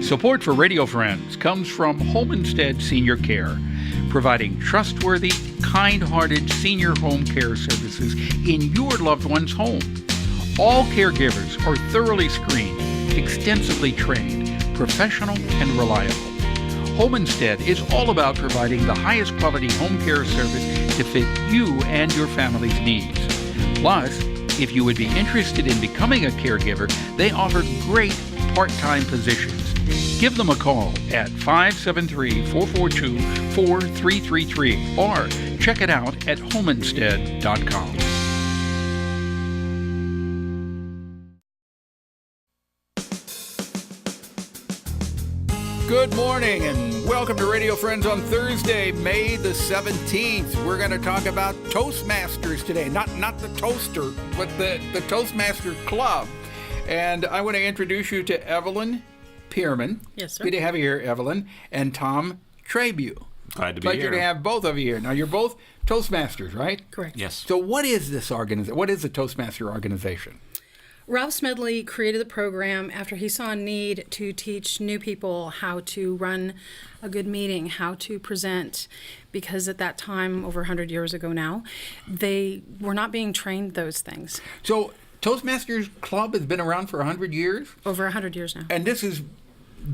Support for Radio Friends comes from Homestead Senior Care, providing trustworthy, kind-hearted senior home care services in your loved one's home. All caregivers are thoroughly screened, extensively trained, professional, and reliable. Homestead is all about providing the highest quality home care service to fit you and your family's needs. Plus, if you would be interested in becoming a caregiver, they offer great part-time positions. Give them a call at 573-442-4333 or check it out at homestead.com. Good morning and welcome to Radio Friends on Thursday, May the 17th. We're going to talk about Toastmasters today. Not the toaster, but the Toastmaster Club. And I want to introduce you to Evelyn Pearman. Yes, sir. Good to have you here, Evelyn. And Tom Trabue. Glad to be here. Pleasure to have both of you here. Now, you're both Toastmasters, right? Correct. Yes. So what is this organization? What is the Toastmaster organization? Ralph Smedley created the program after he saw a need to teach new people how to run a good meeting, how to present, because at that time, over 100 years ago now, they were not being trained those things. So Toastmasters Club has been around for 100 years? Over 100 years now. And this is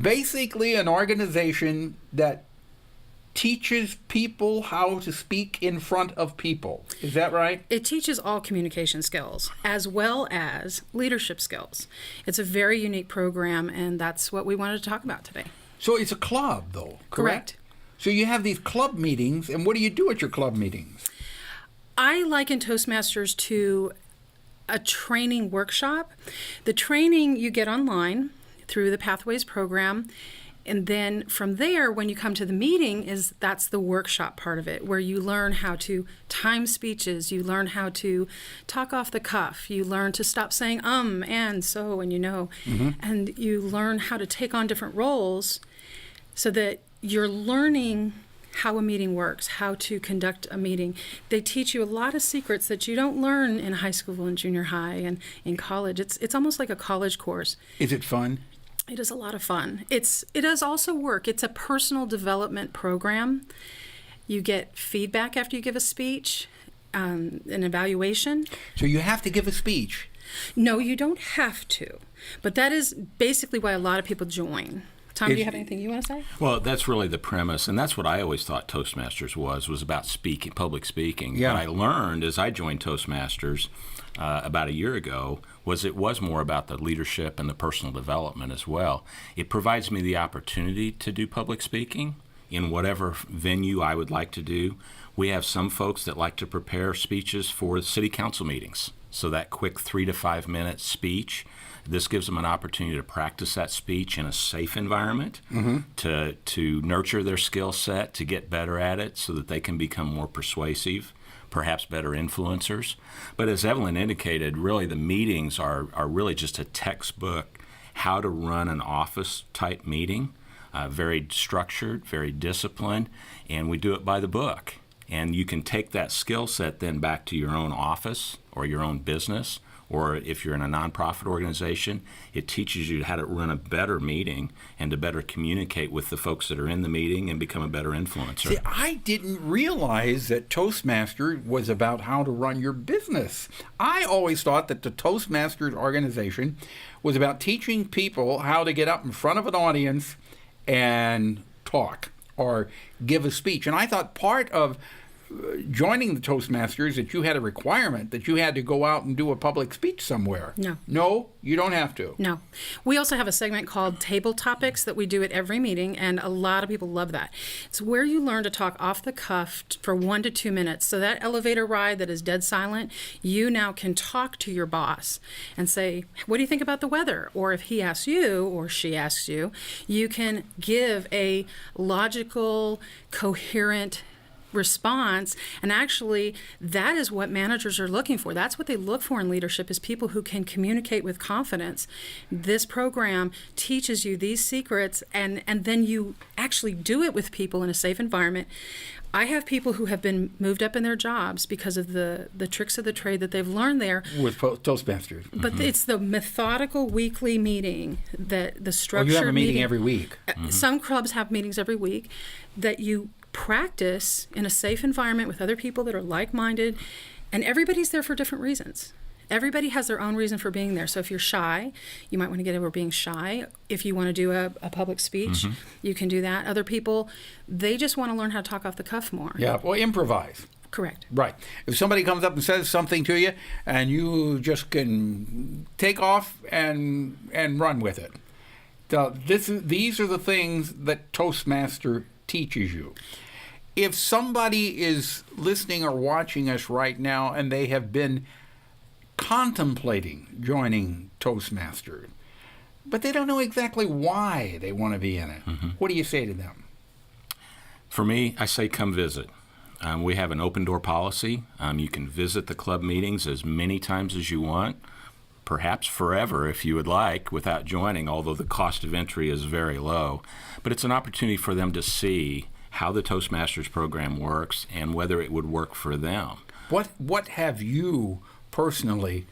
basically an organization that teaches people how to speak in front of people. Is that right? It teaches all communication skills as well as leadership skills. It's a very unique program, and that's what we wanted to talk about today. So it's a club, though, correct? Correct. So you have these club meetings, and what do you do at your club meetings? I liken Toastmasters to a training workshop. The training you get online through the Pathways program. And then from there, when you come to the meeting, that's the workshop part of it, where you learn how to time speeches, you learn how to talk off the cuff, you learn to stop saying and so, and and you learn how to take on different roles so that you're learning how a meeting works, how to conduct a meeting. They teach you a lot of secrets that you don't learn in high school and junior high and in college. It's almost like a college course. Is it fun? It is a lot of fun. It does also work. It's a personal development program. You get feedback after you give a speech, an evaluation. So you have to give a speech? No, you don't have to. But that is basically why a lot of people join. Tom, do you have anything you want to say? Well, that's really the premise, and that's what I always thought Toastmasters was about speaking, public speaking. Yeah. What I learned as I joined Toastmasters about a year ago it was more about the leadership and the personal development as well. It provides me the opportunity to do public speaking in whatever venue I would like to do. We have some folks that like to prepare speeches for city council meetings. So that quick 3 to 5 minute speech, this gives them an opportunity to practice that speech in a safe environment, to nurture their skill set, to get better at it so that they can become more persuasive, perhaps better influencers. But as Evelyn indicated, really the meetings are really just a textbook how to run an office type meeting, very structured, very disciplined, and we do it by the book. And you can take that skill set then back to your own office or your own business, or if you're in a nonprofit organization, it teaches you how to run a better meeting and to better communicate with the folks that are in the meeting and become a better influencer. See, I didn't realize that Toastmaster was about how to run your business. I always thought that the Toastmasters organization was about teaching people how to get up in front of an audience and talk or give a speech. And I thought part of joining the Toastmasters that you had a requirement that you had to go out and do a public speech somewhere. No. No, you don't have to. No. We also have a segment called Table Topics that we do at every meeting, and a lot of people love that. It's where you learn to talk off the cuff for 1 to 2 minutes. So that elevator ride that is dead silent, you now can talk to your boss and say, what do you think about the weather? Or if he asks you or she asks you, you can give a logical, coherent response. And actually, that is what managers are looking for. That's what they look for in leadership, is people who can communicate with confidence. This program teaches you these secrets, and then you actually do it with people in a safe environment. I have people who have been moved up in their jobs because of the tricks of the trade that they've learned there. With Toastmasters. But it's the methodical weekly meeting, that the structured you have a meeting every week. Some clubs have meetings every week that you practice in a safe environment with other people that are like-minded, and everybody's there for different reasons. Everybody has their own reason for being there. So if you're shy, you might want to get over being shy. If you want to do a public speech, you can do that. Other people, they just want to learn how to talk off the cuff more. Yeah, well, improvise. Correct. Right. If somebody comes up and says something to you, and you just can take off and run with it. These are the things that Toastmaster teaches you. If somebody is listening or watching us right now and they have been contemplating joining Toastmasters, but they don't know exactly why they want to be in it, what do you say to them? For me, I say come visit. We have an open door policy. You can visit the club meetings as many times as you want, perhaps forever if you would like, without joining, although the cost of entry is very low. But it's an opportunity for them to see how the Toastmasters program works and whether it would work for them. What have you personally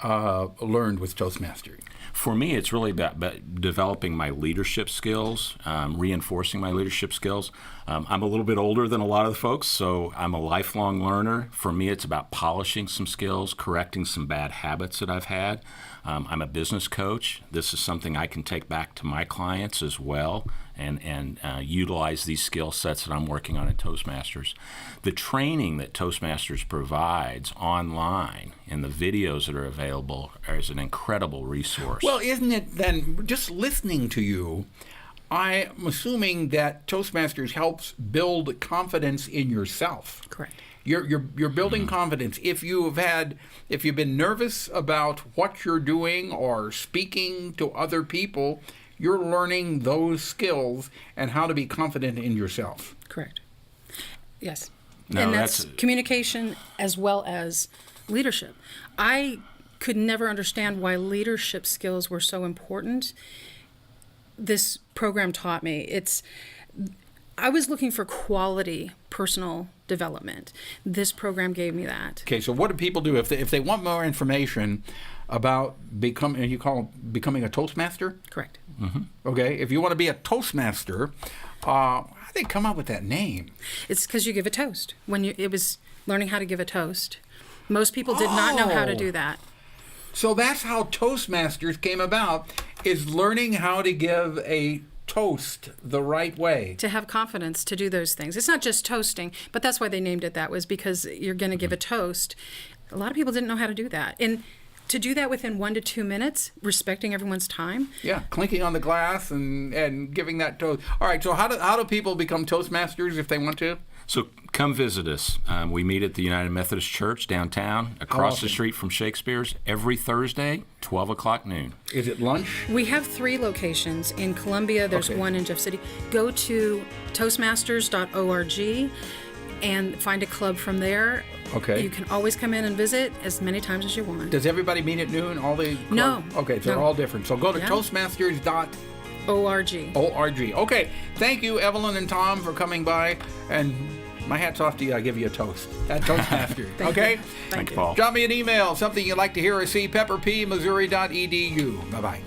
learned with Toastmasters? For me, it's really about developing my leadership skills, reinforcing my leadership skills. I'm a little bit older than a lot of the folks, so I'm a lifelong learner. For me, it's about polishing some skills, correcting some bad habits that I've had. I'm a business coach. This is something I can take back to my clients as well and utilize these skill sets that I'm working on at Toastmasters. The training that Toastmasters provides online and the videos that are available is an incredible resource. Well, isn't it then, just listening to you, I'm assuming that Toastmasters helps build confidence in yourself. Correct. You're building confidence. If you've been nervous about what you're doing or speaking to other people, you're learning those skills and how to be confident in yourself. Correct. Yes. No, and that's communication as well as leadership. I could never understand why leadership skills were so important. This program taught me. I was looking for quality personal development. This program gave me that. Okay, so what do people do if they want more information about becoming a Toastmaster? Correct. Okay, if you want to be a Toastmaster, how did they come up with that name? It's because you give a toast. It was learning how to give a toast. Most people did not know how to do that. So that's how Toastmasters came about, is learning how to give a toast the right way. To have confidence to do those things. It's not just toasting, but that's why they named it that, was because you're going to give a toast. A lot of people didn't know how to do that. And to do that within 1 to 2 minutes, respecting everyone's time. Yeah, clinking on the glass and giving that toast. All right, so how do people become Toastmasters if they want to? So come visit us. We meet at the United Methodist Church downtown, across the street from Shakespeare's, every Thursday, 12 o'clock noon. Is it lunch? We have 3 locations. In Columbia, there's one in Jeff City. Go to toastmasters.org and find a club from there. Okay. You can always come in and visit as many times as you want. Does everybody meet at noon? All the clubs? No. Okay, so they're all different. So go to toastmasters.org. O-R-G. Okay. Thank you, Evelyn and Tom, for coming by. And my hat's off to you. I give you a toast. At Toastmasters. Okay? Thank you. Paul. Drop me an email, something you'd like to hear or see, pepperpmissouri.edu. Bye-bye.